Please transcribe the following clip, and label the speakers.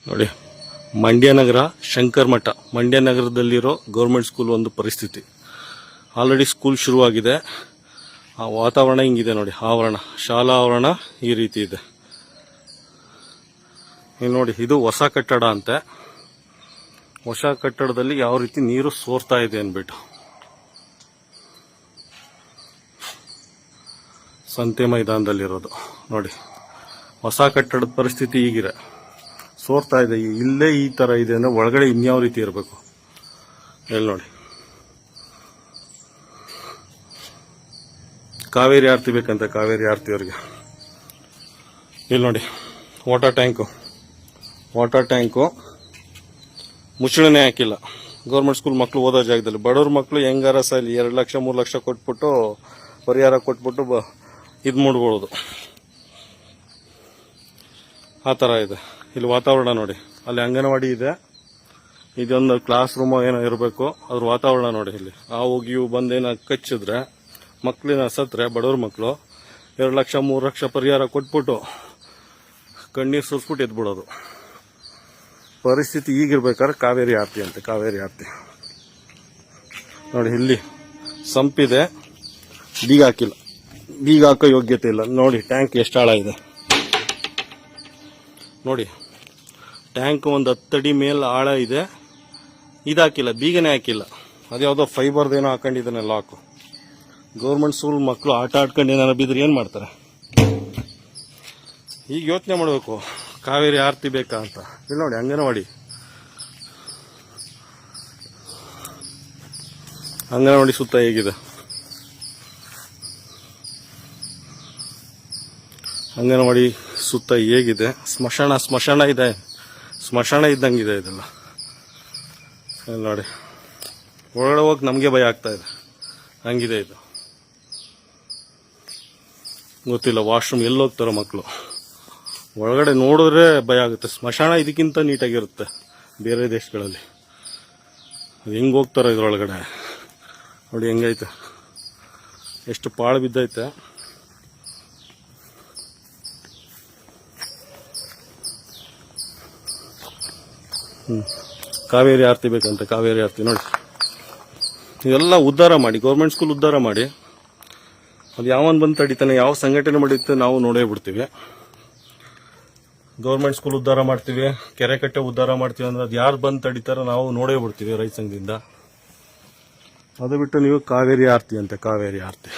Speaker 1: ನೋಡಿ, ಮಂಡ್ಯ ನಗರ ಶಂಕರ್ ಮಠ, Mandya ನಗರದಲ್ಲಿರೋ government school ಒಂದು ಪರಿಸ್ಥಿತಿ. ಆಲ್ರೆಡಿ ಸ್ಕೂಲ್ ಶುರುವಾಗಿದೆ. ಆ ವಾತಾವರಣ ಹಿಂಗಿದೆ ನೋಡಿ, ಆವರಣ, ಶಾಲಾ ಆವರಣ ಈ ರೀತಿ ಇದೆ. ನೀವು ನೋಡಿ, ಇದು ಹೊಸ ಕಟ್ಟಡ ಅಂತೆ. ಹೊಸ ಕಟ್ಟಡದಲ್ಲಿ ಯಾವ ರೀತಿ ನೀರು ಸೋರ್ತಾ ಇದೆ ಅಂದ್ಬಿಟ್ಟು. ಸಂತೆ ಮೈದಾನದಲ್ಲಿರೋದು ನೋಡಿ, ಹೊಸ ಕಟ್ಟಡದ ಪರಿಸ್ಥಿತಿ ಹೀಗಿದೆ, ಸೋರ್ತಾ ಇದೆ. ಇಲ್ಲೇ ಈ ತರ ಇದೆ ಅಂದ್ರೆ ಒಳಗಡೆ ಇನ್ಯಾವ ರೀತಿ ಇರಬೇಕು ಎಲ್ಲಿ ನೋಡಿ. ಕಾವೇರಿ ಆರತಿ ಬೇಕಂತ, ಕಾವೇರಿ ಆರತಿ ಅವ್ರಿಗೆ. ಇಲ್ಲಿ ನೋಡಿ, ವಾಟರ್ ಟ್ಯಾಂಕು ಮುಚ್ಚಳನೇ ಹಾಕಿಲ್ಲ. ಗೌರ್ಮೆಂಟ್ ಸ್ಕೂಲ್ ಮಕ್ಕಳು ಓದೋ ಜಾಗದಲ್ಲಿ ಬಡವ್ರ ಮಕ್ಕಳು ಹೆಂಗಾರ ಸಲಿ 2 ಲಕ್ಷ 3 ಲಕ್ಷ ಕೊಟ್ಬಿಟ್ಟು ಪರಿಹಾರ ಕೊಟ್ಬಿಟ್ಟು ಇದು ಮಾಡ್ಬೋದು. ಆ ಥರ ಇದೆ. ಇಲ್ಲಿ ವಾತಾವರಣ ನೋಡಿ, ಅಲ್ಲಿ ಅಂಗನವಾಡಿ ಇದೆ, ಇದೊಂದು ಕ್ಲಾಸ್ ರೂಮ್ ಏನೋ ಇರಬೇಕು. ಅದ್ರ ವಾತಾವರಣ ನೋಡಿ. ಇಲ್ಲಿ ಆ ಹೋಗಿಯೂ ಬಂದೇನೋ ಕಚ್ಚಿದ್ರೆ ಮಕ್ಕಳಿನ ಸತ್ರೆ ಬಡವ್ರ ಮಕ್ಕಳು 2 ಲಕ್ಷ 3 ಲಕ್ಷ ಪರಿಹಾರ ಕೊಟ್ಬಿಟ್ಟು ಕಣ್ಣೀರು ಸುರಿಸ್ಬಿಟ್ಟು ಎದ್ಬಿಡೋದು. ಪರಿಸ್ಥಿತಿ ಈಗಿರ್ಬೇಕಾದ್ರೆ ಕಾವೇರಿ ಆರತಿ ಅಂತೆ, ಕಾವೇರಿ ಆರತಿ ನೋಡಿ. ಇಲ್ಲಿ ಸಂಪಿದೆ, ಬೀಗ ಹಾಕಿಲ್ಲ, ಬೀಗ ಹಾಕೋ ಯೋಗ್ಯತೆ ಇಲ್ಲ ನೋಡಿ. ಟ್ಯಾಂಕ್ ಎಷ್ಟು ಆಳ ಇದೆ ನೋಡಿ. ಟ್ಯಾಂಕ್ ಒಂದು 10 ಅಡಿ ಮೇಲೆ ಆಳ ಇದೆ. ಇದಾಕಿಲ್ಲ, ಬೀಗನೇ ಹಾಕಿಲ್ಲ. ಅದ್ಯಾವುದೋ ಫೈಬರ್ದೇನೋ ಹಾಕೊಂಡಿದ್ದಾನೆ ಲಾಕು. ಗೌರ್ಮೆಂಟ್ ಸ್ಕೂಲ್ ಮಕ್ಕಳು ಆಟ ಆಡ್ಕೊಂಡು ಏನಾರ ಬಿದ್ರೆ ಏನು ಮಾಡ್ತಾರೆ? ಈಗ ಯೋಚನೆ ಮಾಡಬೇಕು, ಕಾವೇರಿ ಆರತಿ ಬೇಕಾ ಅಂತ. ಇಲ್ಲಿ ನೋಡಿ, ಅಂಗನವಾಡಿ ಸುತ್ತ ಹೇಗಿದೆ. ಅಂಗನವಾಡಿ ಸುತ್ತ ಹೇಗಿದೆ. ಸ್ಮಶಾನ ಇದೆ, ಸ್ಮಶಾನ ಇದ್ದಂಗಿದೆ ಇದೆಲ್ಲ. ನೋಡಿ, ಒಳಗಡೆ ಹೋಗಿ ನಮಗೆ ಭಯ ಆಗ್ತಾ ಇದೆ, ಹಂಗಿದೆ ಇದು. ಗೊತ್ತಿಲ್ಲ ವಾಶ್ರೂಮ್ ಎಲ್ಲಿ ಹೋಗ್ತಾರೋ ಮಕ್ಕಳು. ಒಳಗಡೆ ನೋಡಿದ್ರೆ ಭಯ ಆಗುತ್ತೆ. ಸ್ಮಶಾನ ಇದಕ್ಕಿಂತ ನೀಟಾಗಿರುತ್ತೆ ಬೇರೆ ದೇಶಗಳಲ್ಲಿ. ಅದು ಹೆಂಗೆ ಹೋಗ್ತಾರೋ ಇದ್ರೊಳಗಡೆ ನೋಡಿ, ಹೆಂಗೈತೆ, ಎಷ್ಟು ಪಾಳು ಬಿದ್ದೈತೆ. ಕಾವೇರಿ ಆರತಿ ಬೇಕಂತೆ, ಕಾವೇರಿ ಆರತಿ ನೋಡಿ. ಇದೆಲ್ಲ ಉದ್ಧಾರ ಮಾಡಿ, ಗೌರ್ಮೆಂಟ್ ಸ್ಕೂಲ್ ಉದ್ಧಾರ ಮಾಡಿ. ಅದು ಯಾವನ್ ಬಂದು ತಡಿತಾನೆ, ಯಾವ ಸಂಘಟನೆ ಮಾಡಿರುತ್ತೆ ನಾವು ನೋಡೇ ಬಿಡ್ತೀವಿ. ಗೌರ್ಮೆಂಟ್ ಸ್ಕೂಲ್ ಉದ್ಧಾರ ಮಾಡ್ತೀವಿ, ಕೆರೆ ಕಟ್ಟೆ ಉದ್ಧಾರ ಮಾಡ್ತೀವಿ ಅಂದ್ರೆ ಅದು ಯಾರು ಬಂದು ತಡಿತಾರೋ ನಾವು ನೋಡೇ ಬಿಡ್ತೀವಿ ರೈತ ಸಂಘದಿಂದ. ಅದು ಬಿಟ್ಟು ನೀವು ಕಾವೇರಿ ಆರತಿ ಅಂತೆ, ಕಾವೇರಿ ಆರತಿ.